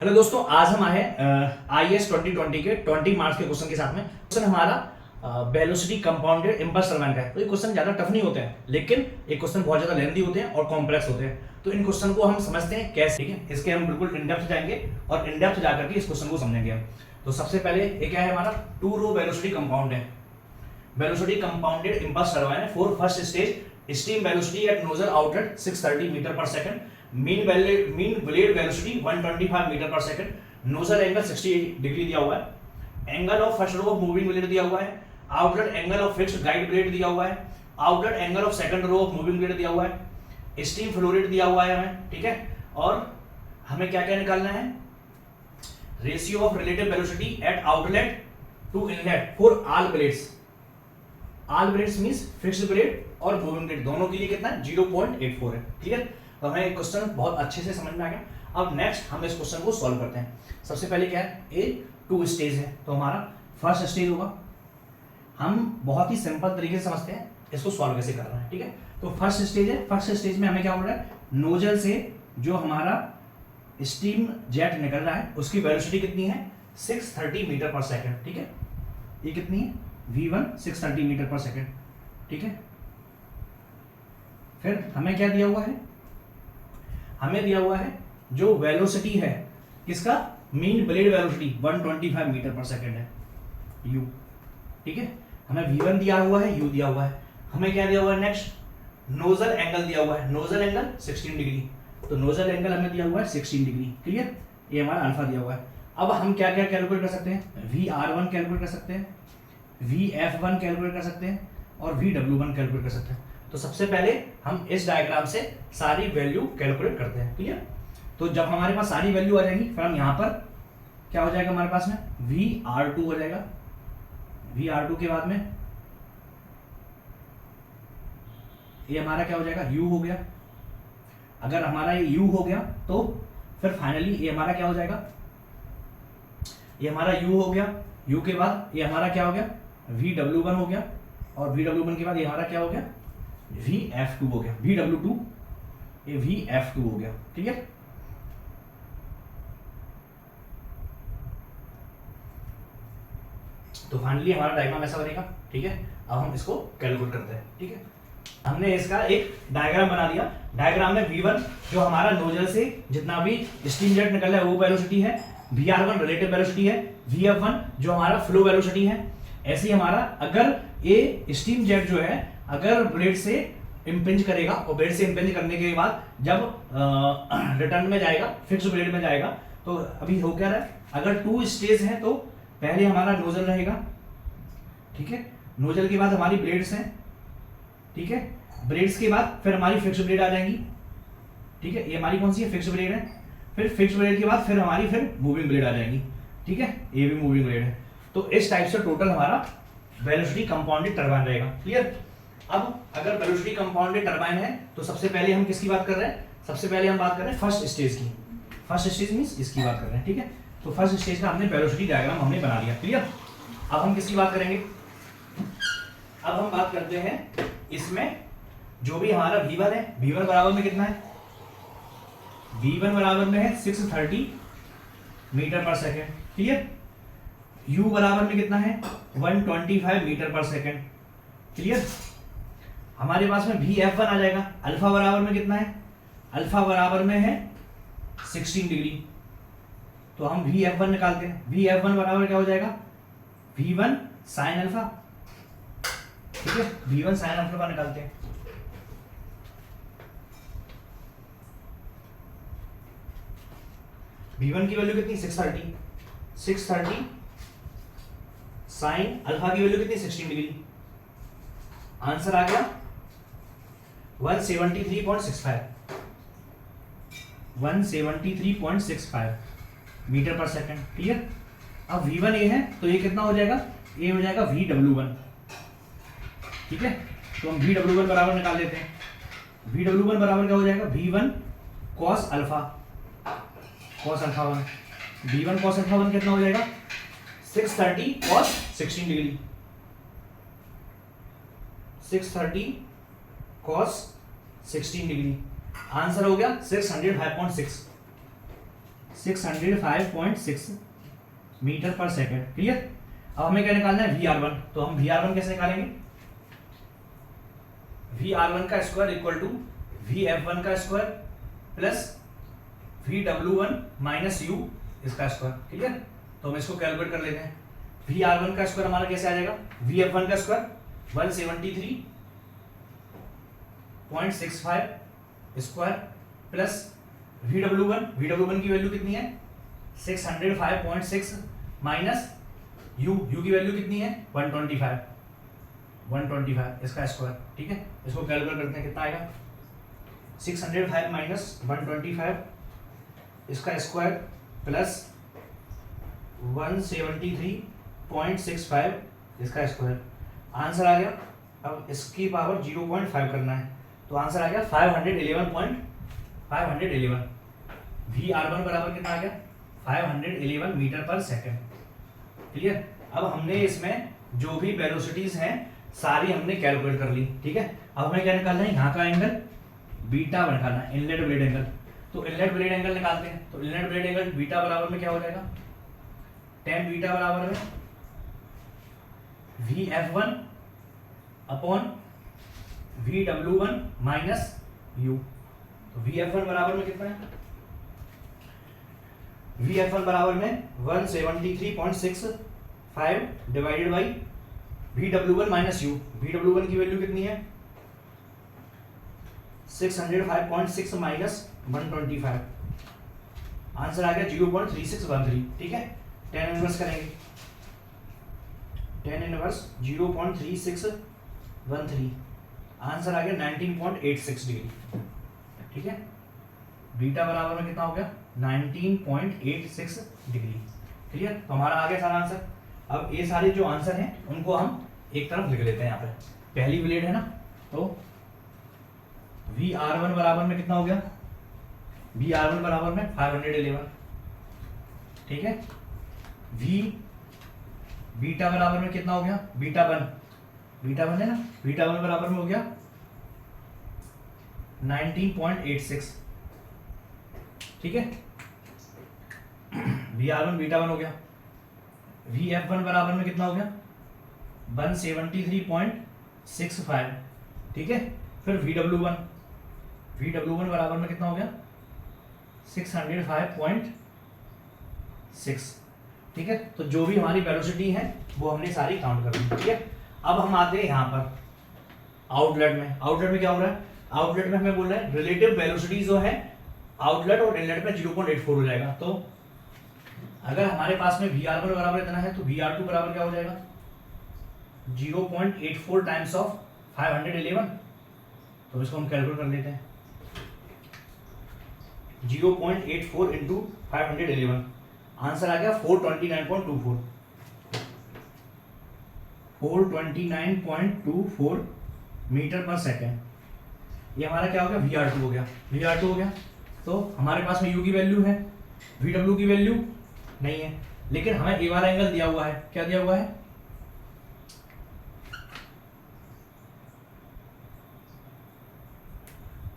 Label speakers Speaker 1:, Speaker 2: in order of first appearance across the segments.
Speaker 1: Hello दोस्तों, आज हम आए IAS 2020 के 20 मार्क्स के क्वेश्चन के साथ में। क्वेश्चन हमारा वेलोसिटी कंपाउंडेड इम्पल्स टरबाइन का है। तो ये क्वेश्चन ज्यादा टफ नहीं होते हैं, लेकिन ये क्वेश्चन बहुत ज्यादा लेंथी होते हैं और कॉम्प्लेक्स होते हैं। तो इन क्वेश्चन को हम समझते हैं कैसे, ठीक है। इसके हम बिल्कुल इन डेप्थ जाएंगे और इन डेप्थ जाकर के इस क्वेश्चन को समझेंगे हम। तो सबसे पहले ये क्या है, हमारा 2 रो वेलोसिटी कंपाउंड है। वेलोसिटी कंपाउंडेड इम्पल्स टरबाइन है for first stage steam velocity at nozzle outlet 630 metre per second, mean blade velocity 125 metre per second, nozzle angle 60 degree दिया हुआ है, angle of first row of moving blade दिया हुआ है, outlet angle of fixed guide blade दिया हुआ है, outlet angle of second row of moving blade दिया हुआ है, स्टीम फ्लो रेट दिया हुआ है हमें, ठीक है। और हमें क्या क्या निकालना है, ratio of relative velocity at outlet to inlet for all blades. All blades means fixed blade और मूविंग ब्लेड दोनों के लिए कितना है, 0.84 है, ठीक है। तो हमें क्वेश्चन बहुत अच्छे से समझ में आ गया। अब नेक्स्ट हम इस क्वेश्चन को सॉल्व करते हैं। सबसे पहले क्या है, ये 2 स्टेज है, तो हमारा फर्स्ट स्टेज होगा। हम बहुत ही सिंपल तरीके से समझते हैं इसको सॉल्व कैसे करना है, ठीक है। तो फर्स्ट स्टेज है, फर्स्ट स्टेज में हमें क्या बोल रहा है, नोजल से जो हमारा स्टीम जेट निकल रहा है उसकी वेलोसिटी कितनी है, 630 मीटर पर सेकेंड, ठीक है। ये कितनी है, V1 630 मीटर पर सेकेंड, ठीक है। फिर हमें क्या दिया हुआ है, हमें दिया हुआ है जो वेलोसिटी है किसका, मीन ब्लेड वेलोसिटी 125 मीटर पर सेकेंड है, u, ठीक है। हमें V1 दिया हुआ है, u दिया हुआ है। हमें क्या दिया हुआ है, नेक्स्ट नोजल एंगल दिया हुआ है, नोजल एंगल 16 डिग्री। तो नोजल एंगल हमें दिया हुआ है 16 डिग्री, क्लियर। ये हमारा अल्फा दिया हुआ है। अब हम क्या क्या कैलकुलेट कर सकते हैं, VR1 कैलकुलेट कर सकते हैं, VF1 कैलकुलेट कर सकते हैं और VW1 कैलकुलेट कर सकते हैं। तो सबसे पहले हम इस डायग्राम से सारी वैल्यू कैलकुलेट करते हैं, क्लियर। तो जब हमारे पास सारी वैल्यू आ जाएंगी, फिर हम यहाँ पर क्या हो जाएगा हमारे पास में, VR2 हो जाएगा। VR2 के बाद में ये हमारा क्या हो जाएगा, U हो गया। अगर हमारा ये U हो गया तो फिर फाइनली ये हमारा क्या हो जाएगा, ये हमारा U हो गया। U के बाद ये हमारा क्या हो गया, VW1 हो गया। और VW1 के बाद ये हमारा क्या हो गया, VF2 हो गया। VW2 ये VF2 हो गया, ठीक है। तो फाइनली हमारा डायग्राम ऐसा बनेगा, ठीक है। अब हम इसको कैलकुलेट करते हैं, ठीक है। हमने इसका एक डायग्राम बना दिया। डायग्राम में V1 जो हमारा नोजल से जितना भी स्टीम जेट निकल रहा है वो वेलोसिटी है, VR1 रिलेटिव वेलोसिटी है, VF1 जो हमारा फ्लो वेलोसिटी है। ऐसे ही हमारा अगर ये स्टीम जेट जो है अगर ब्लेड से इम्पिंज करेगा और ब्लेड से इम्पिंज करने के बाद जब रिटर्न में जाएगा, फिक्स ब्लेड में जाएगा, तो अभी हो क्या रहा है, अगर 2 स्टेज है तो पहले हमारा नोजल रहेगा, ठीक है। नोजल के बाद हमारी ब्लेड्स हैं, ठीक है। ब्लेड्स के बाद फिर हमारी फिक्स ब्लेड आ जाएंगी, ठीक है। ये हमारी कौन सी है, फिक्स ब्लेड है। फिर फिक्स ब्लेड के बाद फिर हमारी फिर मूविंग ब्लेड आ जाएंगी, ठीक है। ये भी मूविंग ब्लेड है। तो इस टाइप से टोटल हमारा वेलोसिटी कंपाउंडेड टरबाइन रहेगा, क्लियर। अब अगर वेलोसिटी कंपाउंडेड टरबाइन है तो सबसे पहले हम किसकी बात कर रहे हैं, सबसे पहले हम बात कर रहे हैं फर्स्ट स्टेज की। फर्स्ट स्टेज मींस इसकी बात कर रहे हैं, ठीक है। तो फर्स्ट स्टेज का हमने वेलोसिटी डायग्राम हमने बना लिया, क्लियर। अब हम किसकी बात करेंगे, अब हम बात करते हैं इसमें जो भी हमारा V1 है, V1 बराबर में कितना है, V1 बराबर में है 630 मीटर पर सेकेंड, क्लियर। U बराबर में कितना है, 125 मीटर पर सेकेंड, क्लियर। हमारे पास में VF1 आ जाएगा। अल्फा बराबर में कितना है, अल्फा बराबर में है 16 डिग्री। तो हम VF1 निकालते हैं। VF1 बराबर क्या हो जाएगा, V1 साइन अल्फा, ठीक है। V1 साइन अल्फा निकालते हैं। V1 की वैल्यू कितनी, 630 साइन अल्फा की वैल्यू कितनी, 16 डिग्री। आंसर आ गया 173.65 मीटर पर सेकंड, क्लियर। अब V1 ये है तो ये कितना हो जाएगा, ये हो जाएगा VW1, ठीक है। तो हम VW1 बराबर निकाल लेते हैं। VW1 बराबर क्या हो जाएगा, V1 cos alpha 1। V1 cos alpha 1 कितना हो जाएगा, 630 cos 16 degree, 630 cos 16 degree. Answer हो गया 605.6 605.6 मीटर पर सेकेंड। क्लियर। अब हमें क्या निकालना है, VR1। तो हम VR1 कैसे निकालेंगे, VR1 का स्क्वायर इक्वल टू VF1 का square plus VW1 minus U इसका स्क्वायर। क्लियर। तो हम इसको कैलकुलेट कर लेते हैं। VR1 का स्क्वायर हमारा कैसे आ जाएगा, VF1 का स्क्वायर 173.65 स्क्वायर प्लस VW1 की वैल्यू कितनी है 605.6 माइनस U की वैल्यू कितनी है 125 इसका स्क्वायर। ठीक है, इसको कैलकुलेट करते हैं, कितना आएगा 605 माइनस 125 इसका स्क्वायर प्लस 173.65 इसका स्क्वायर। आंसर आ गया। अब इसकी पावर 0.5 करना है, तो आंसर आ गया 511 VR1 बराबर कितना आ गया 511 मीटर पर सेकेंड। क्लियर। अब हमने इसमें जो भी वेलोसिटीज हैं सारी हमने कैलकुलेट कर ली। ठीक है, अब हमें क्या निकालना है, यहाँ का एंगल बीटा निकालना है, इनलेट ब्लेड एंगल। तो इनलेट ब्लेड एंगल निकालते हैं। तो इनलेट ब्लेड एंगल बीटा बराबर में क्या हो जाएगा, tan बीटा बराबर में VF1 upon VW1 minus U। तो VF1 बराबर में कितना है, VF1 बराबर में 173.65 divided by VW1 minus U। VW1 की वैल्यू कितनी है 605.6 माइनस 125। आंसर आ गया 0.3613। ठीक है, tan इनवर्स करेंगे, tan इनवर्स 0.3613। आंसर आ गया 19.86 डिग्री। ठीक है, बीटा बराबर में कितना हो गया 19.86 डिग्री। क्लियर। तो हमारा आ गया सारा आंसर। अब ये सारे जो आंसर हैं उनको हम एक तरफ लिख लेते हैं। यहाँ पे पहली ब्लेड है ना, तो VR1 बराबर में कितना हो गया, VR1 बराबर में 511। ठीक है, V बीटा बराबर में कितना हो गया, बीटा वन है ना, बीटा वन बराबर में हो गया 19.86। ठीक है, VR1 बीटा वन हो गया। VF1 बराबर में कितना हो गया 173.65। ठीक है, फिर VW1 बराबर में कितना हो गया 605.6। ठीक है, तो जो भी हमारी वेलोसिटी है वो हमने सारी काउंट कर ली। ठीक है, अब हम आते हैं यहाँ पर आउटलेट में। आउटलेट में क्या हो रहा है, आउटलेट में हमें बोल रहा है रिलेटिव वेलोसिटी जो है आउटलेट और इनलेट में 0.84 हो जाएगा। तो अगर हमारे पास में VR1 बराबर इतना है तो VR2 बराबर क्या हो जाएगा 0.84 टाइम्स ऑफ 511। तो इसको हम कैलकुलेट कर लेते हैं, 0.84 इंटू 511। आंसर आ गया 429.24 मीटर पर सेकेंड। ये हमारा क्या हो गया VR2 हो गया, VR2 हो गया। तो हमारे पास में U की वैल्यू है, VW की वैल्यू नहीं है, लेकिन हमें ए वाला एंगल दिया हुआ है। क्या दिया हुआ है,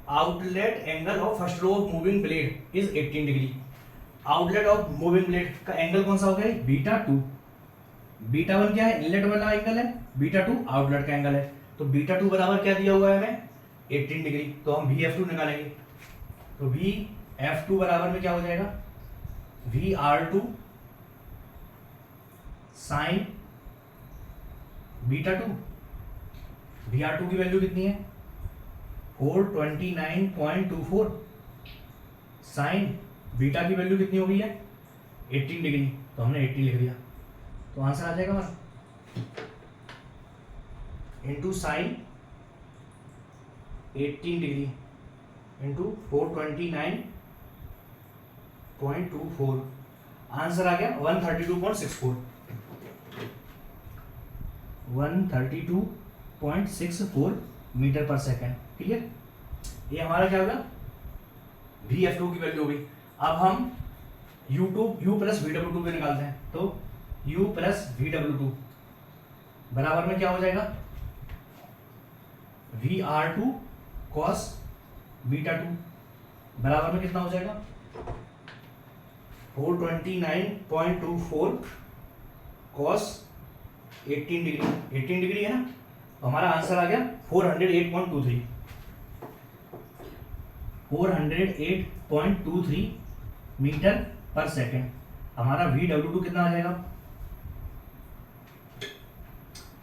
Speaker 1: outlet angle of first row of moving blade is 18 degree. Outlet of moving blade का एंगल कौन सा हो गया β2। β1 क्या है, इनलेट वाला एंगल है, β2 आउटलेट का एंगल है। तो β2 बराबर क्या दिया हुआ है हमें 18 डिग्री। तो हम VF2 निकालेंगे। तो VF2 बराबर में क्या हो जाएगा VR2 साइन β2। VR2 की वैल्यू कितनी है 429.24 साइन बीटा की वैल्यू कितनी हो गई है 18 डिग्री। तो हमने 80 लिख दिया। तो आंसर आ जाएगा हमारा into sine 18 degree into 429.24। Answer आ गया 132.64 132.64 मीटर पर सेकेंड। क्लियर। ये हमारा क्या होगा VF2 की वैल्यू होगी। अब हम U प्लस VW2 पे निकालते हैं। तो U प्लस VW2 बराबर में क्या हो जाएगा VR2 cos β2 बराबर में कितना हो जाएगा 429.24 cos 18 डिग्री, 18 डिग्री है ना। तो हमारा आंसर आ गया 408.23, 408.23 मीटर पर सेकेंड। हमारा VW2 कितना आ जाएगा?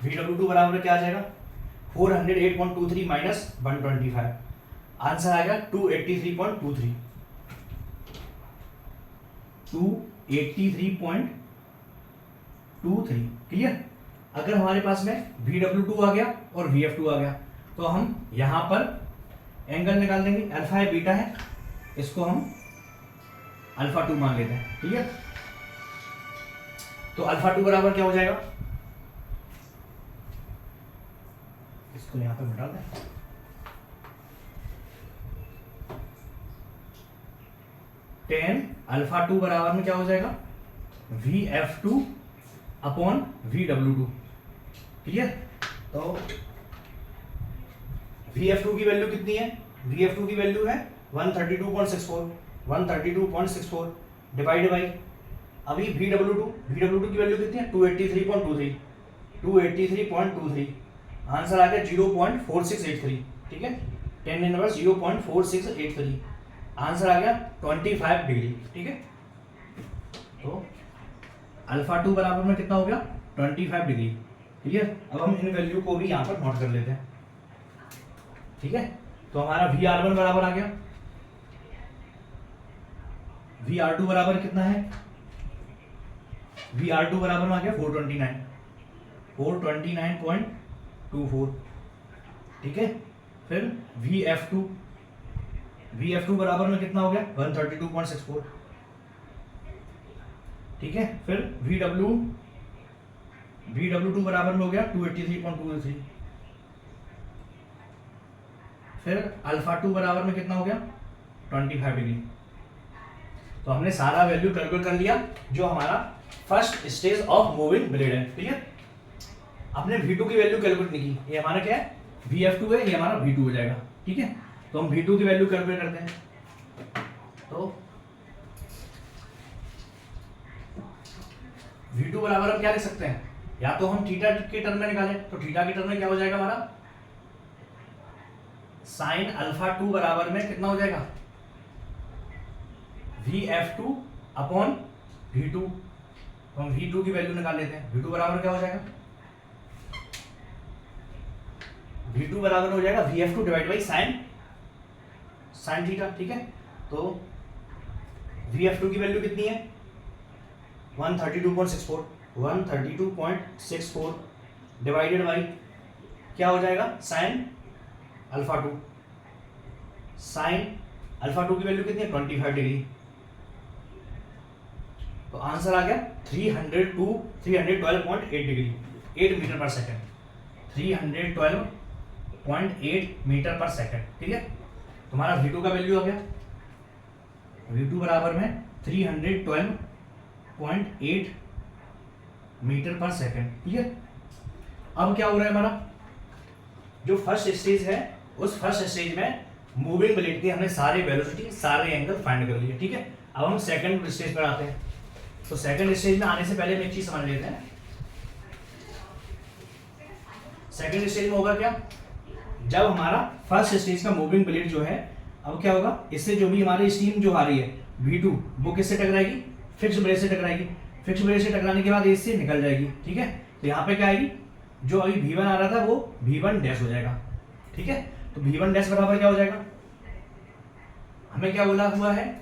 Speaker 1: VW2 बराबर क्या आ जाएगा? 408.23 माइनस 125, आंसर आएगा 283.23, 283.23। क्लियर? अगर हमारे पास में VW2 आ गया और VF2 आ गया तो हम यहां पर एंगल निकाल देंगे। अल्फा है बीटा है, इसको हम अल्फा 2 मान लेते हैं। ठीक है, तो अल्फा 2 बराबर क्या हो जाएगा? इसको यहां पर मिटा दें। टेन अल्फा 2 बराबर में क्या हो जाएगा? VF2 upon VW2। क्लियर? तो VF2 की वैल्यू कितनी है? VF2 की वैल्यू है 132.64, 132.64 डिवाइड बाई अभी VW2 की वैल्यू कितनी है? 283.23, 283.23, आंसर आ गया 0.4683। ठीक है, 10 इनवर्स 0.4683, आंसर आ गया 25 डिग्री। ठीक है, तो अल्फा 2 बराबर में कितना हो गया? 25 डिग्री। क्लियर? अब हम इन वैल्यू को भी यहां पर नोट कर लेते हैं। ठीक है, तो हमारा VR1 बराबर आ गया, VR2 बराबर कितना है? VR2 बराबर में आ गया 429.24। ठीक है, फिर VF2 बराबर में कितना हो गया? 132.64। ठीक है, फिर VW2 बराबर में हो गया 283.23। फिर अल्फा 2 बराबर में कितना हो गया? 25 डिग्री। तो हमने सारा वैल्यू कैलकुलेट कर लिया जो हमारा first stage of moving blade है। ठीक है, आपने V2 की वैल्यू कैलकुलेट नहीं की, ये हमारा क्या है? VF2 है, ये हमारा V2 हो जाएगा। ठीक है, तो हम V2 की वैल्यू कैलकुलेट करते हैं। तो V2 बराबर हम क्या लिख सकते हैं? या तो हम थीटा के टर्म में निकालें, तो थीटा के टर्म में क्या हो जाएगा हमारा? साइन अल्फा 2 बराबर में कितना हो जाएगा? VF2 upon V2। तो हम V2 की वैल्यू निकाल लेते हैं। V2 बराबर क्या हो जाएगा? V2 बराबर हो जाएगा VF2 divide by sine theta. ठीक है, तो VF2 की वैल्यू कितनी है? 132.64, 132.64 डिवाइडेड बाई क्या हो जाएगा? Sine alpha 2। साइन अल्फा 2 की वैल्यू कितनी है? 25 डिग्री। तो आंसर आ गया 312.8 डिग्री, 8 मीटर पर सेकेंड, 312.8 मीटर पर सेकेंड। ठीक है, तुम्हारा V2 का वैल्यू आ गया, V2 बराबर में 312.8 मीटर पर सेकेंड। क्लियर? अब क्या हो रहा है हमारा? जो फर्स्ट स्टेज है उस फर्स्ट स्टेज में मूविंग ब्लेड के हमने सारे वेलोसिटी सारे एंगल फाइंड कर लिए। ठीक है, अब हम सेकंड स्टेज पर आते हैं। तो सेकंड स्टेज में आने से पहले हम एक चीज समझ लेते हैं। सेकंड स्टेज में होगा क्या? जब हमारा फर्स्ट स्टेज का मूविंग ब्लेड जो है, अब क्या होगा? इससे जो भी हमारी स्टीम जो आ रही है V2 वो किससे टकराएगी? फिक्स ब्लेड से टकराएगी। फिक्स ब्लेड से टकराने के बाद इससे निकल जाएगी। ठीक है, तो यहाँ पे क्या आएगी? जो अभी V1 आ रहा था वो V1 डैश हो जाएगा। ठीक है, तो V1 डैश बराबर क्या हो जाएगा? हमें क्या बोला हुआ है?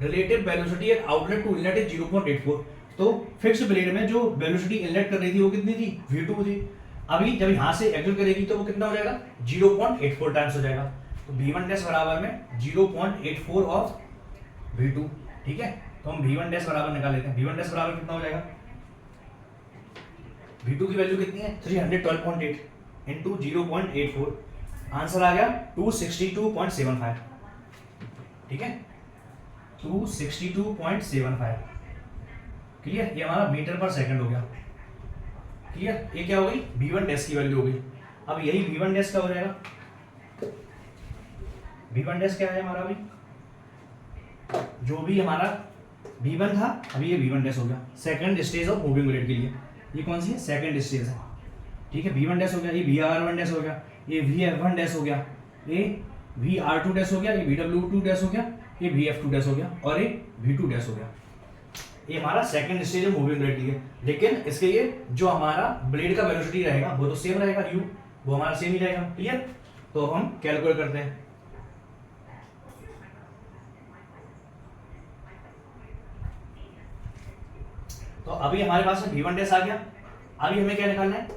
Speaker 1: Relative velocity at outlet to inlet is 0.84। तो फिक्स ब्लेड में जो वेलोसिटी इनलेट कर रही थी वो कितनी थी? V2 थी। अभी जब यहां से एग्जिट करेगी तो वो कितना हो जाएगा? 0.84 टाइम्स हो जाएगा। तो V1 डैश बराबर में 0.84 ऑफ V2। ठीक है, तो हम V1 डैश बराबर निकाल लेते हैं। V1 डैश बराबर कितना हो जाएगा? V2 की वैल्यू कितनी है? 312.8 इंटू 0.84, आंसर आ गया 262.75। ठीक है, 262.75। क्लियर? ये हमारा मीटर पर सेकंड हो गया। क्लियर? ये क्या हो गई? V1 डैश की वैल्यू हो गई। अब यही V1 डैश का हो जाएगा। V1 डैश क्या है हमारा? अभी जो भी हमारा V1 था, अभी ये V1 डैश हो गया, second stage of moving blade के लिए। ये कौन सी है? सेकंड स्टेज है, ठीक है। V1 डैश हो गया, ये VR1 डैश हो गया, ये VF1 डैश हो गया, ये VR2 डैश हो गया, ये VW2 डैश हो गया, ये VF2 डैश हो गया और ये V2 डैश हो गया। ये हमारा second stage of moving blade के लिए। लेकिन इसके लिए जो हमारा ब्लेड का वेलोसिटी रहेगा वो तो सेम रहेगा, u वो हमारा सेम ही रहेगा। क्लियर? तो हम कैलकुलेट करते हैं। तो अभी हमारे पास में V1 डैश आ गया। अभी हमें क्या निकालना है?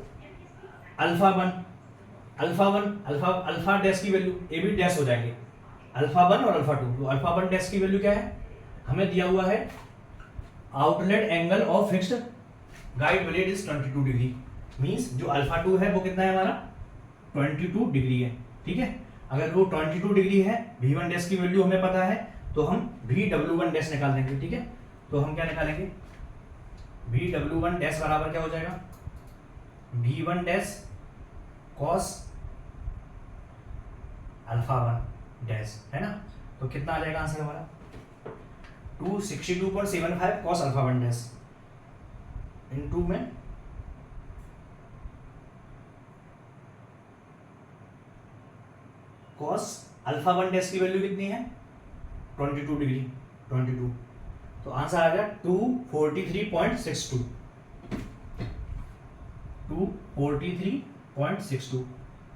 Speaker 1: अल्फा डैश की वैल्यू, ये भी डैश हो जाएंगे, अल्फा 1 और अल्फा 2। तो अल्फा 1 डैश की वैल्यू क्या है? हमें दिया हुआ है outlet angle of fixed guide blade is 22 degree. Means जो अल्फा 2 है वो कितना है हमारा? 22 डिग्री है, ठीक है। अगर वो 22 डिग्री है, V1 डैश की वैल्यू हमें पता है, तो हम VW1 डैश निकाल देंगे, ठीक है। तो हम क्या निकालेंगे? VW1 डैश बराबर क्या हो जाएगा? V1 dash cos alpha 1 dash, है ना। तो कितना आ जाएगा आंसर हमारा? 262.75 कॉस अल्फा 1 डैश इनटू में कॉस अल्फा 1 डैश की वैल्यू कितनी है? 22 डिग्री, 22। तो आंसर आ गया 243.62, 243.62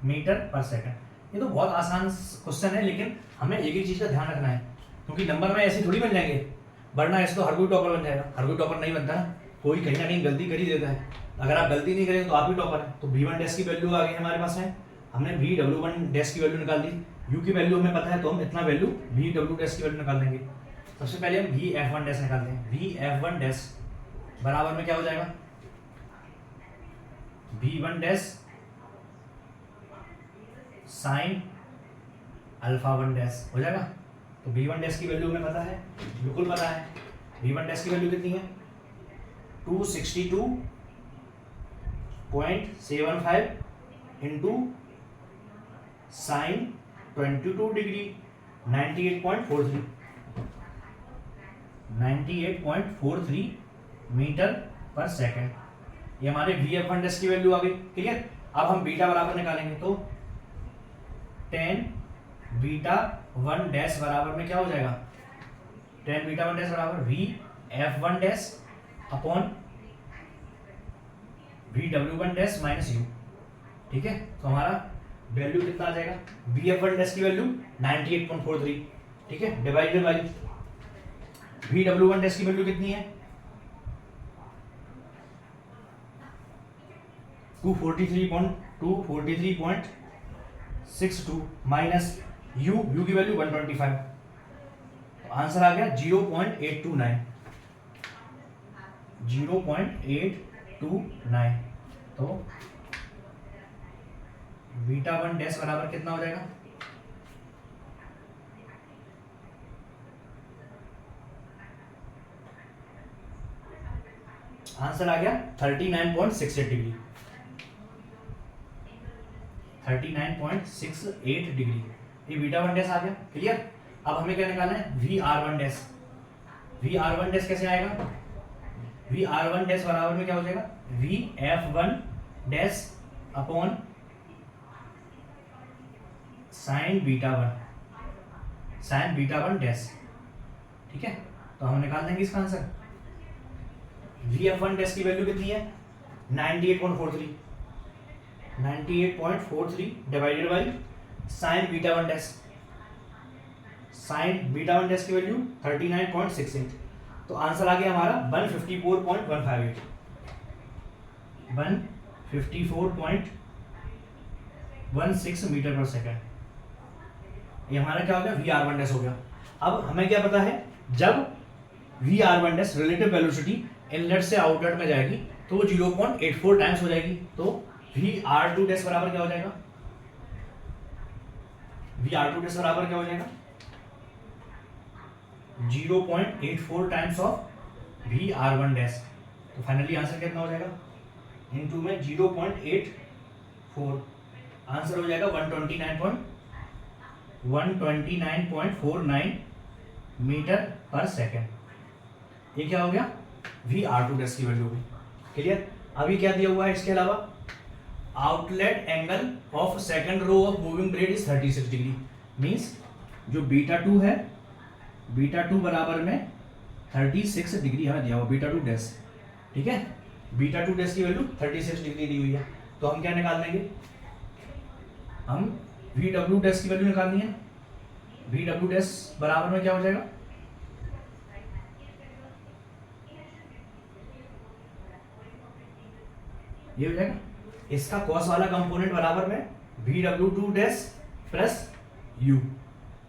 Speaker 1: मीटर पर सेकंड। ये तो बहुत आसान क्वेश्चन है, लेकिन हमें एक ही चीज का ध्यान रखना है, क्योंकि नंबर में ऐसे थोड़ी बन जाएंगे, वरना ऐसे तो हर कोई टॉपर बन जाएगा। हर कोई टॉपर नहीं बनता ना, कोई कहीं ना कहीं गलती कर ही देता है। अगर आप गलती नहीं करेंगे तो आप ही टॉपर है। तो V1 डैश की वैल्यू आ गई हमारे पास है, हमने VW1 डैश की वैल्यू निकाल दी, U की वैल्यू हमें पता है, तो हम इतना वैल्यू VW डैश की वैल्यू निकाल देंगे। सबसे पहले हम VF1 डैश निकालते हैं। VF1 डैश बराबर में क्या हो जाएगा? V1 dash sine alpha 1 dash हो जाएगा। तो V1 डैश की वैल्यू हमें पता है, बिल्कुल पता है। V1 डैश की वैल्यू कितनी है? 262.75 इंटू साइन 22 डिग्री 98.43 मीटर पर सेकेंड। ये हमारे VF1 डैश की वैल्यू आ गई, क्लियर। अब हम बीटा बराबर निकालेंगे, तो 10 बीटा 1 डैश बराबर में क्या हो जाएगा? 10 बीटा 1 डैश बराबर VF1 dash upon VW1 dash minus U, ठीक है। तो हमारा वैल्यू कितना आ जाएगा? VF1 डैश की वैल्यू 98.43, ठीक है, डिवाइडेड बाई VW1 डैश की वैल्यू कितनी है? 243.62 माइनस U की वैल्यू 125। तो आंसर आ गया 0.829, 0.829। तो बीटा 1 डैश बराबर कितना हो जाएगा? आंसर आ गया 39.68 डिग्री, 39.68 डिग्री। ये बीटा 1 डैश आ गया, क्लियर। अब हमें क्या निकालना है? VR1 dash. VR1 डैश कैसे आएगा? VR1 डैश बराबर में क्या हो जाएगा? VF1 dash upon sine beta 1 dash, ठीक है। तो हम निकाल देंगे इसका आंसर। VF1 डैश की वैल्यू कितनी है? 98.43 divided by sine beta 1 dash. Sign beta 1 dash की वैल्यू 39.68। तो आंसर आ गया हमारा 154.158, 154.16 मीटर पर सेकेंड। ये हमारा क्या हो गया? VR1 डैश हो गया। अब हमें क्या पता है, जब VR1 dash relative velocity inlet से आउटलेट में जाएगी तो वो 0.84 टाइम्स हो जाएगी। तो VR2 डैश बराबर क्या हो जाएगा? VR2 डैश बराबर क्या हो जाएगा? 0.84 टाइम्स ऑफ VR1 डैश। तो फाइनली आंसर कितना हो जाएगा? इनटू में 0.84, आंसर हो जाएगा 129.49 मीटर पर सेकेंड। ये क्या हो गया, वी आर टू डैश की वैल्यू हुई। क्लियर। अभी क्या दिया हुआ है इसके अलावा, outlet angle of second row of moving blade is 36 degree. Means जो बीटा 2 है, बीटा 2 बराबर में 36 डिग्री हमें दिया हुआ, बीटा 2 डैश। ठीक है, बीटा 2 डैश की वैल्यू 36 डिग्री दी हुई है। तो हम क्या निकाल लेंगे, हम वी डब्ल्यू डैश की वैल्यू निकालनी है। वी डब्ल्यू डैश बराबर में क्या हो जाएगा, ये हो जाएगा इसका कॉस वाला कंपोनेंट बराबर में we W two dash plus you.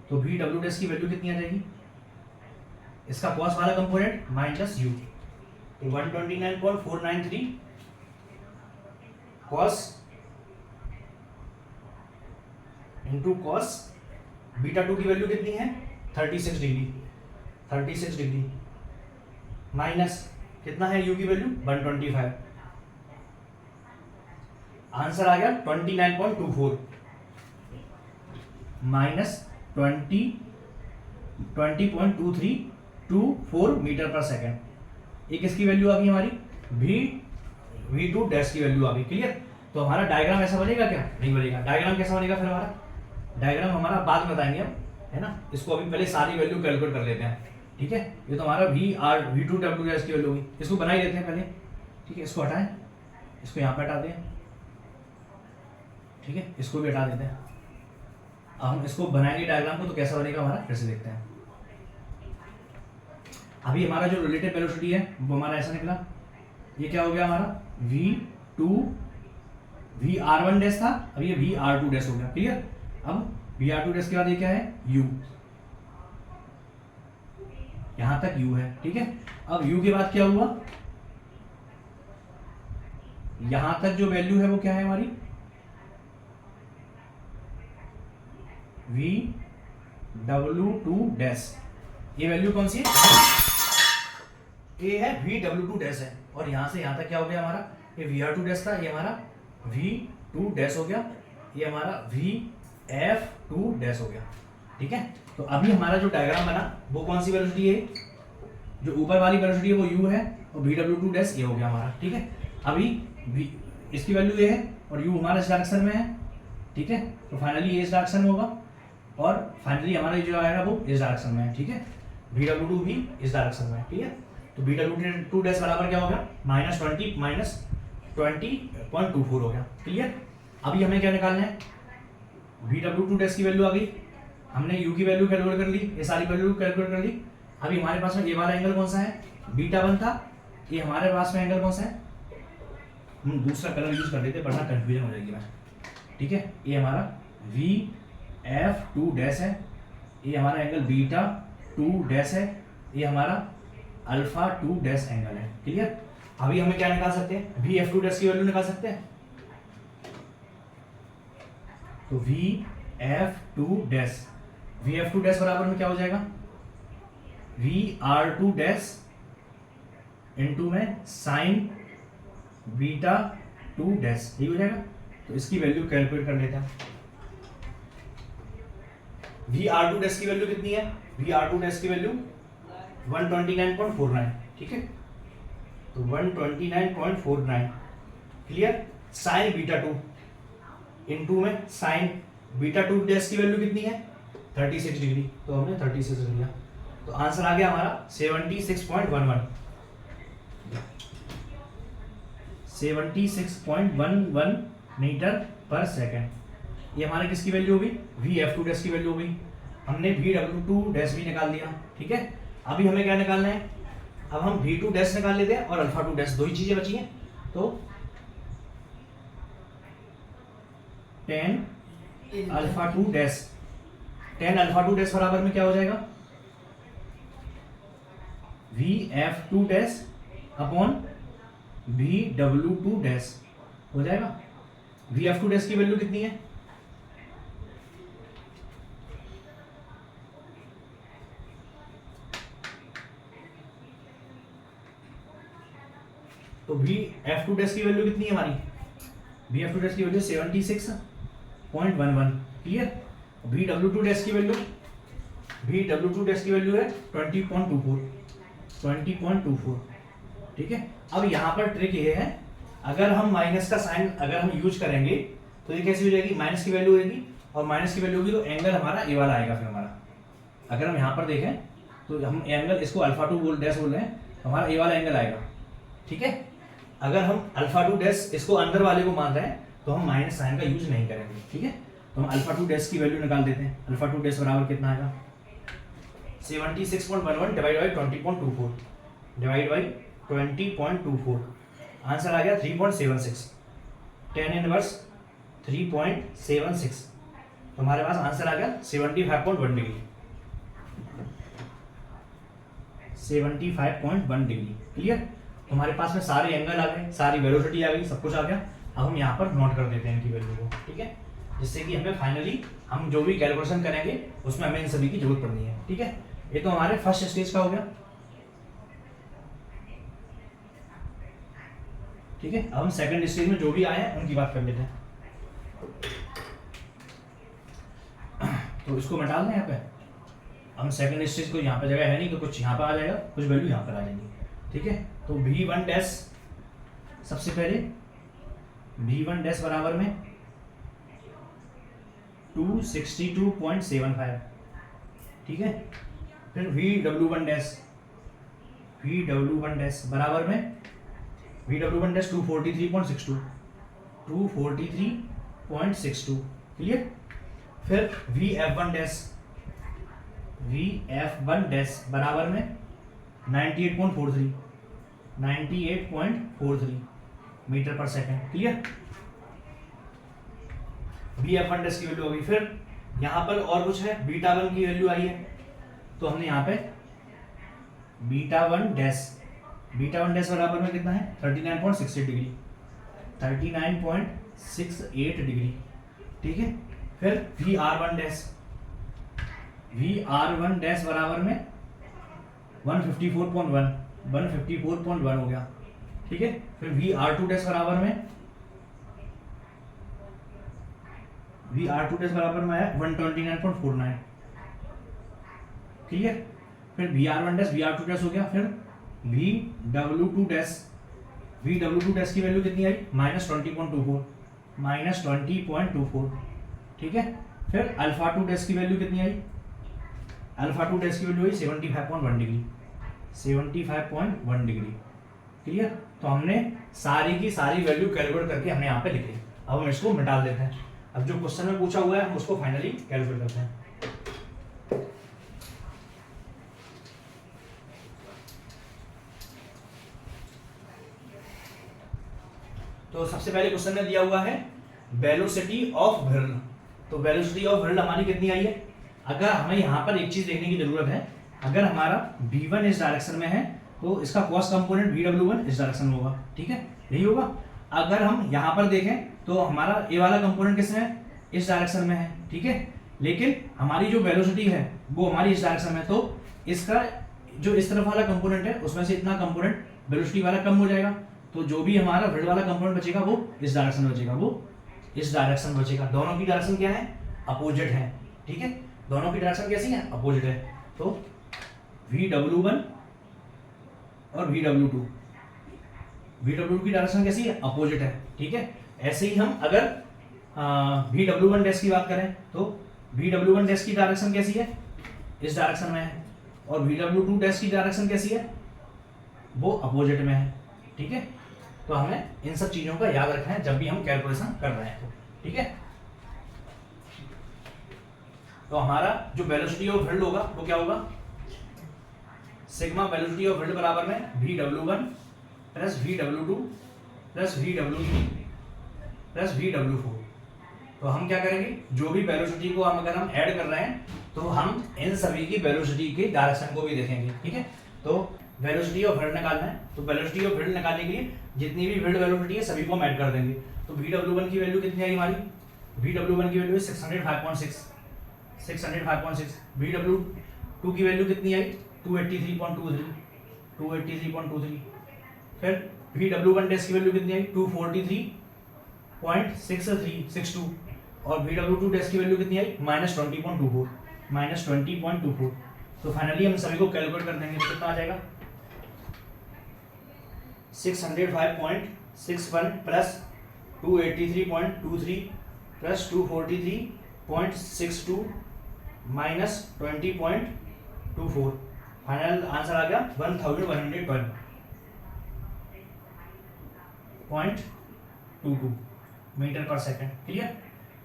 Speaker 1: तो वी डब्ल्यू डैश की वैल्यू कितनी आ जाएगी, इसका कॉस वाला कंपोनेंट माइनस यू। तो 129.493 कॉस इंटू कॉस, बीटा 2 की वैल्यू कितनी है 36 डिग्री, 36 डिग्री माइनस कितना है यू की वैल्यू 125। आंसर आ गया 29.24 माइनस 20.2324 मीटर पर सेकेंड। एक इसकी वैल्यू आ गई हमारी वी टू डैश की वैल्यू आ गई। क्लियर। तो हमारा डायग्राम ऐसा बनेगा क्या, नहीं बनेगा। डायग्राम कैसा बनेगा फिर हमारा, डायग्राम हमारा बाद में बताएंगे हम, है ना। इसको अभी पहले सारी वैल्यू कैलकुलेट कर लेते हैं। ठीक है, ये तो हमारा वी टू डब्ल्यू डैश की वैल्यू हुई, इसको बना ही देते हैं पहले। ठीक है, इसको हटाएं, इसको यहाँ पे हटा दें। ठीक है, इसको भी हटा देते हैं। अब हम इसको बनाएंगे डायग्राम को, तो कैसा बनेगा हमारा फिर से देखते हैं। अभी हमारा जो रिलेटिव वेलोसिटी है वो हमारा ऐसा निकला, ये क्या हो गया हमारा वी आर वन डैश था, अब ये वी आर टू डैश हो गया। क्लियर। अब वी आर टू डैश के बाद ये क्या है यू, यहां तक यू है। ठीक है, अब यू के बाद क्या हुआ, यहां तक जो वैल्यू है वो क्या है हमारी वी डब्ल्यू टू डैश। ये वैल्यू कौन सी है, ये है वी डब्ल्यू टू डैश है। और यहां से यहां तक क्या हो गया हमारा, ये वी आर टू डैश था, ये हमारा वी टू डैश हो गया, ये हमारा वी एफ टू डैश हो गया। ठीक है, तो अभी हमारा जो डायग्राम बना वो कौन सी वेलोसिटी है, जो ऊपर वाली वेलोसिटी है वो यू है, और वी डब्ल्यू टू डैश ये हो गया हमारा। ठीक है, अभी इसकी वैल्यू ये है और यू हमारा इस डायरेक्शन में है। ठीक है, तो फाइनली ये इस डायरेक्शन में होगा और फाइनली हमारा जो आएगा वो इस डायरेक्शन में है। ठीक है, वी डब्ल्यू टू भी इस डायरेक्शन में है। ठीक है, तो वी डब्ल्यू टू डैश बराबर क्या हो गया -20 माइनस 20.24 हो गया। क्लियर। अभी हमें क्या निकालना है, वी डब्ल्यू टू डैश की वैल्यू आ गई, हमने यू की वैल्यू कैलकुलेट कर ली, ये सारी वैल्यू कैलकुलेट कर ली। अभी हमारे पास में ये वाला एंगल कौन सा है, बीटा 1 था, ये हमारे पास में एंगल कौन सा है, हम दूसरा कलर यूज कर लेते वरना कंफ्यूजन हो जाएगी मैं। ठीक है, ये हमारा वी एफ टू डैश है, ये हमारा एंगल बीटा 2 डैश है, ये हमारा अल्फा 2 डैश एंगल है। क्लियर। अभी हमें क्या निकाल सकते हैं, वी एफ टू डैश की वैल्यू निकाल सकते हैं। तो V F two dash, V F two dash बराबर में क्या हो जाएगा, V R two dash into में साइन बीटा 2 डैश, ये हो जाएगा। तो इसकी वैल्यू कैलकुलेट कर लेते हैं। वी आर टू डैश की वैल्यू कितनी है, वी आर टू डैश की वैल्यू 129.49। ठीक है, तो 129.49। क्लियर। साइन बीटा 2 इनटू में साइन बीटा 2 डैश की वैल्यू कितनी है 36 डिग्री, तो हमने 36 लिया। तो आंसर आ गया हमारा 76.11 मीटर पर सेकेंड। ये हमारे किसकी वैल्यू होगी, वी एफ टू डैश की वैल्यू होगी। हमने वी डब्ल्यू टू डैश भी निकाल दिया। ठीक है, अभी हमें क्या निकालना है, अब हम वी टू डैश निकाल लेते हैं और अल्फा टू डैश, दो ही चीजें बची हैं। तो 10 alpha two dash, 10 alpha two dash बराबर में क्या हो जाएगा, V F two dash upon V W two dash हो जाएगा। वी एफ टू डैश की वैल्यू कितनी है, तो वी एफ टू डैश की वैल्यू कितनी है हमारी, वी एफ टू डैश की value 76.11। Clear. V W two dash की value, V W two dash की वैल्यू है 20.24। 20.24, ठीक है। अब यहाँ पर ट्रिक ये है, अगर हम माइनस का साइन अगर हम यूज करेंगे तो ये कैसी हो जाएगी, माइनस की वैल्यू होगी, और माइनस की वैल्यू होगी तो एंगल हमारा ए वाला आएगा। फिर हमारा अगर हम यहाँ पर देखें तो हम एंगल इसको अल्फा 2 डैश बोल रहे हैं, तो हमारा ए वाला एंगल आएगा, ठीक है। अगर हम अल्फा 2 डैश इसको अंदर वाले को मान रहे हैं तो हम माइनस साइन का यूज नहीं करेंगे, ठीक है। तो हम अल्फा 2 डैश की वैल्यू निकाल देते हैं। अल्फा 2 डैश बराबर कितना आएगा, 76.11 divide by 20.24 divide by 20.24, answer आ गया 3.76, tan इनवर्स 3.76, तो हमारे पास आंसर आ गया 75.1 डिग्री, 75.1 डिग्री। क्लियर। तो हमारे पास में सारे एंगल आ गए, सारी वेलोसिटी आ गई, सब कुछ आ गया। अब हम यहाँ पर नोट कर देते हैं इनकी वैल्यू को, ठीक है, जिससे कि हमें फाइनली हम जो भी कैलकुलेशन करेंगे उसमें हमें इन सभी की जरूरत पड़नी है, ठीक है। ये तो हमारे फर्स्ट स्टेज का हो गया, ठीक है। अब हम सेकंड स्टेज में जो भी आए हैं उनकी बात कर लेते हैं। तो इसको मिटा लें यहाँ पे, हम सेकंड स्टेज को यहाँ पे जगह है नहीं तो कुछ यहाँ पर आ जाएगा, कुछ वैल्यू यहाँ पर आ जाएंगी, ठीक है। तो V1 डैश, सबसे पहले V1 डैश बराबर में 262.75, ठीक है। फिर VW1 डैश, VW1 डैश बराबर में VW1 डैश 243.62, 243.62, क्लियर। फिर VF1 डैश, VF1 डैश बराबर में 98.43, 98.43 मीटर पर सेकेंड, क्लियर। VF1 डैश की वैल्यू होगी। फिर यहाँ पर और कुछ है, β1 की वैल्यू आई है, तो हमने यहाँ पे β1 डैश बराबर में कितना है 39.68 डिग्री, 39.68 डिग्री, ठीक है। फिर VR1 डैश बराबर में 154.1 हो गया, ठीक है। फिर VR2 डैश बराबर में आया 129.49, क्लियर। फिर VR1 डैश VR2 डैश हो गया। फिर VW2 डैश की वैल्यू कितनी आई -20.24, ठीक है। फिर अल्फा 2 डैश की वैल्यू कितनी आई, अल्फा 2 डैश की वैल्यू आई 75.1 डिग्री, 75.1 डिग्री, क्लियर। तो हमने सारी की सारी वैल्यू कैलकुलेट करके हमने यहाँ पे लिख ली। अब हम इसको मिटा देते हैं। अब जो क्वेश्चन में पूछा हुआ है हम उसको फाइनली कैलकुलेट करते हैं। तो सबसे पहले क्वेश्चन में दिया हुआ है वेलोसिटी ऑफ व्हील। तो वेलोसिटी ऑफ व्हील हमारी कितनी आई है, अगर हमें यहाँ पर एक चीज देखने की जरूरत है, अगर हमारा V1 इस डायरेक्शन में है तो इसका कॉस कंपोनेंट VW1 इस डायरेक्शन में होगा, ठीक है, यही होगा। अगर हम यहाँ पर देखें तो हमारा ए वाला कंपोनेंट किसमें है, इस डायरेक्शन में है, ठीक है। लेकिन हमारी जो वेलोसिटी है वो हमारी इस डायरेक्शन में है, तो इसका जो इस तरफ वाला कंपोनेंट है उसमें से इतना कंपोनेंट वेलोसिटी वाला कम हो जाएगा, तो जो भी हमारा व्हील वाला कंपोनेंट बचेगा वो इस डायरेक्शन में बचेगा, वो इस डायरेक्शन में बचेगा। दोनों की डायरेक्शन क्या है, अपोजिट है, ठीक है, दोनों की डायरेक्शन कैसी है, अपोजिट है। तो VW1 और VW2 की डायरेक्शन कैसी है, अपोजिट है, ठीक है। ऐसे ही हम अगर VW1 डैश की बात करें तो VW1 डैश की डायरेक्शन कैसी है, इस डायरेक्शन में है, और VW2 डैश की डायरेक्शन कैसी है, वो अपोजिट में है, ठीक है। तो हमें इन सब चीजों का याद रखना है जब भी हम कैलकुलेशन कर रहे हैं, तो ठीक है। तो हमारा जो वेलोसिटी ऑफ व्हील होगा वो क्या होगा, सिग्मा वेलोसिटी ऑफ व्हील बराबर में VW1 plus VW2 plus VW3 plus VW4। तो हम क्या करेंगे, जो भी वेलोसिटी को हम अगर हम ऐड कर रहे हैं तो हम इन सभी की वेलोसिटी की डायरेक्शन को भी देखेंगे, ठीक है। तो वेलोसिटी ऑफ व्हील निकालना है, तो वेलोसिटी ऑफ व्हील निकालने के लिए जितनी भी व्हील वेलोसिटी है सभी को हम ऐड कर देंगे। तो VW1 की वैल्यू कितनी आई हमारी, VW1 की वैल्यू 605.6, VW2 की वैल्यू कितनी आई 283.23। फिर VW1 डैश की वैल्यू कितनी आई 243.6362, और VW2 डैश की वैल्यू कितनी आई -20.24। तो फाइनली हम सभी को कैलकुलेट कर देंगे तो कितना आ जाएगा 605.61 plus 283.23 plus 243.62 minus 20.24, final answer आ गया 1112.22 मीटर पर सेकंड। क्लियर?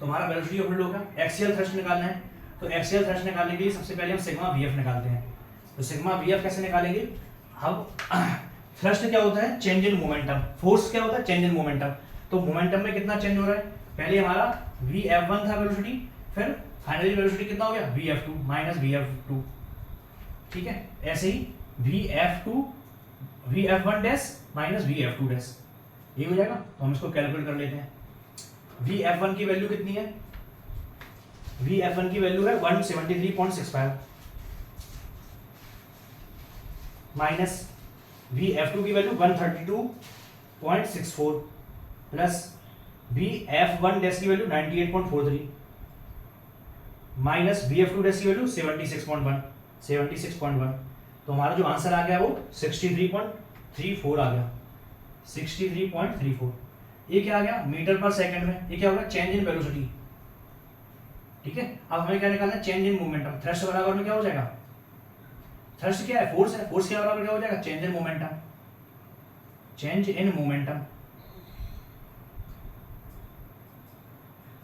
Speaker 1: तो हमारा वेलोसिटी ऑफ फ्लूइड होगा। एक्सियल थ्रस्ट निकालना है, तो एक्सियल थ्रस्ट निकालने के लिए सबसे पहले हम सिग्मा वीएफ निकालते हैं। तो सिग्मा वीएफ कैसे निकालेंगे? अब थ्रस्ट क्या होता है? Change in momentum. फोर्स क्या होता है? Change in momentum. तो मोमेंटम में कितना चेंज हो रहा है? पहले हमारा Vf1 था वेलोसिटी, फिर फाइनली वेलोसिटी कितना हो गया? Vf2 minus Vf2। ठीक है, ऐसे ही Vf1 dash minus Vf2 dash, ये हो जाएगा। तो हम इसको कैलकुलेट कर लेते हैं। Vf1 की वैल्यू कितनी है? Vf1 की वैल्यू है 173.65 माइनस Vf2 की वैल्यू 132.64 प्लस Vf1 डैश की वैल्यू 98.43 माइनस Vf2 डैश की वैल्यू 76.1। तो हमारा जो आंसर आ गया वो 63.34 आ गया, 63.34। ये क्या आ गया? मीटर पर सेकंड में। ये क्या होगा? Change in velocity. ठीक है, अब हमें क्या निकालना है? Change in momentum. थ्रस्ट बराबर में क्या हो जाएगा? थ्रस्ट क्या है? फोर्स है। फोर्स के बराबर क्या हो जाएगा? Change in momentum. Change in momentum.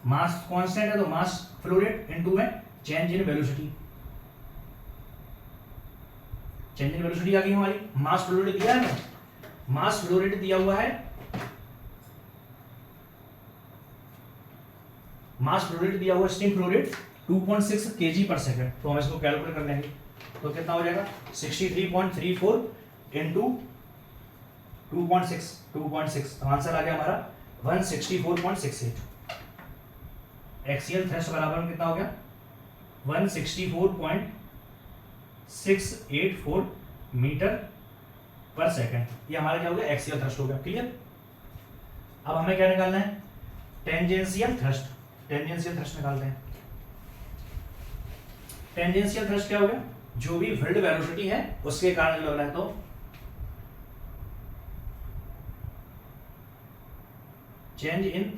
Speaker 1: Mass constant है तो मास फ्लो रेट इनटू में change in velocity. Change in velocity आ गई हमारी। मास फ्लो रेट दिया है ना, मास फ्लो रेट दिया हुआ है, मास फ्लो रेट दिया हुआ, स्टीम फ्लो रेट 2.6 kg पर सेकंड। तो हम इसको कैलकुलेट कर लेंगे। तो कितना हो जाएगा? 63.34 इंटू 2.6। तो आंसर आ गया हमारा 164.68। एक्सियल थ्रस्ट बराबर में कितना हो गया? 164.684 मीटर पर सेकंड। ये हमारा क्या हो गया? एक्सियल थ्रस्ट हो गया। क्लियर? अब हमें क्या निकालना है? Tangential thrust. टेंजेंशियल थ्रस्ट निकालते हैं। टेंजेंशियल थ्रस्ट क्या हो गया? जो भी फील्ड वेलोसिटी है उसके कारण लग रहा है। तो चेंज इन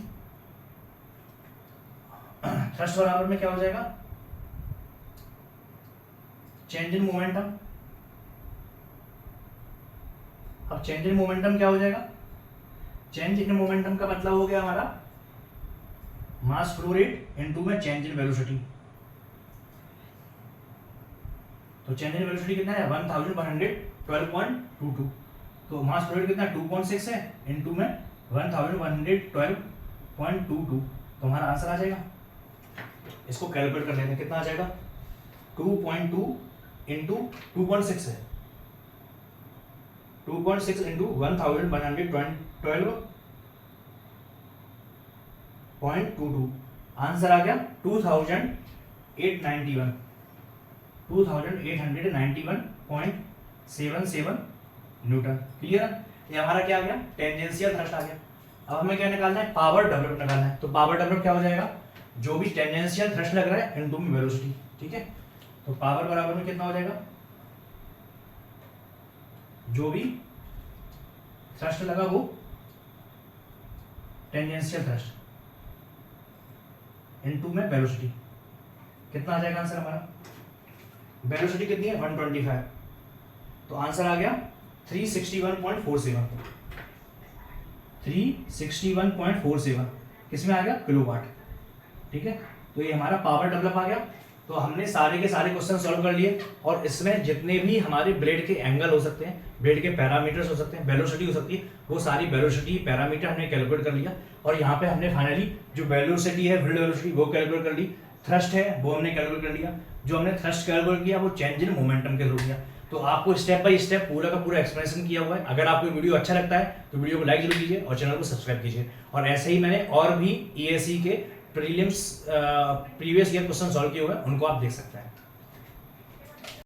Speaker 1: थ्रस्ट बराबर में क्या हो जाएगा? Change in momentum. अब चेंज इन मोमेंटम क्या हो जाएगा? चेंज इन मोमेंटम का मतलब हो गया हमारा मास फ्लो रेट इनटू में चेंज इन वेलोसिटी। तो चेंज इन वेलोसिटी कितना है? 1112.22। तो मास फ्लो रेट कितना? 2.6 है, इनटू में 1112.22। तो हमारा आंसर आ जाएगा। इसको कैलकुलेट कर लेते हैं, कितना आ जाएगा? 2.2 इंटू 2.6 है, 2.6 इंटू 1112.22। आंसर आ गया 2891.77 न्यूटन। क्लियर? ये हमारा क्या आ गया? टेंजेंशियल थ्रस्ट आ गया। अब हमें क्या निकालना है? पावर डेवलप निकालना है। तो पावर डेवलप क्या हो जाएगा? जो भी टेंजेंशियल थ्रस्ट लग रहा है इनटू में वेलोसिटी। ठीक है, तो पावर बराबर में कितना हो जाएगा? जो भी थ्रस्ट लगा वो टेंजेंशियल थ्रस्ट इनटू में वेलोसिटी। कितना आ जाएगा आंसर हमारा? वेलोसिटी कितनी है? 125। तो आंसर आ गया 361.47। 361.47 किसमें आ गया? किलोवाट। ठीक है, तो ये हमारा पावर डेवलप आ गया। तो हमने सारे के सारे क्वेश्चन सॉल्व कर लिए, और इसमें जितने भी हमारे ब्लेड के एंगल हो सकते हैं, ब्लेड के पैरामीटर्स हो सकते हैं, वेलोसिटी हो सकती है, वो सारी वेलोसिटी पैरामीटर हमने कैलकुलेट कर लिया। और यहाँ पे हमने फाइनली जो वेलोसिटी है, फील्ड वेलोसिटी, वो कैलकुलेट कर ली। थ्रस्ट है वो हमने कैलकुलेट कर लिया। जो हमने थ्रस्ट कैलकुलेट किया वो चेंज इन मोमेंटम के थ्रू किया। तो आपको स्टेप बाय स्टेप पूरा का पूरा एक्सप्लेनेशन किया हुआ है। अगर आपको वीडियो अच्छा लगता है तो वीडियो को लाइक जरूर कीजिए और चैनल को सब्सक्राइब कीजिए। और ऐसे ही मैंने और भी EAC के prelims previous year question solve किए हुए हैं, उनको आप देख सकते हैं।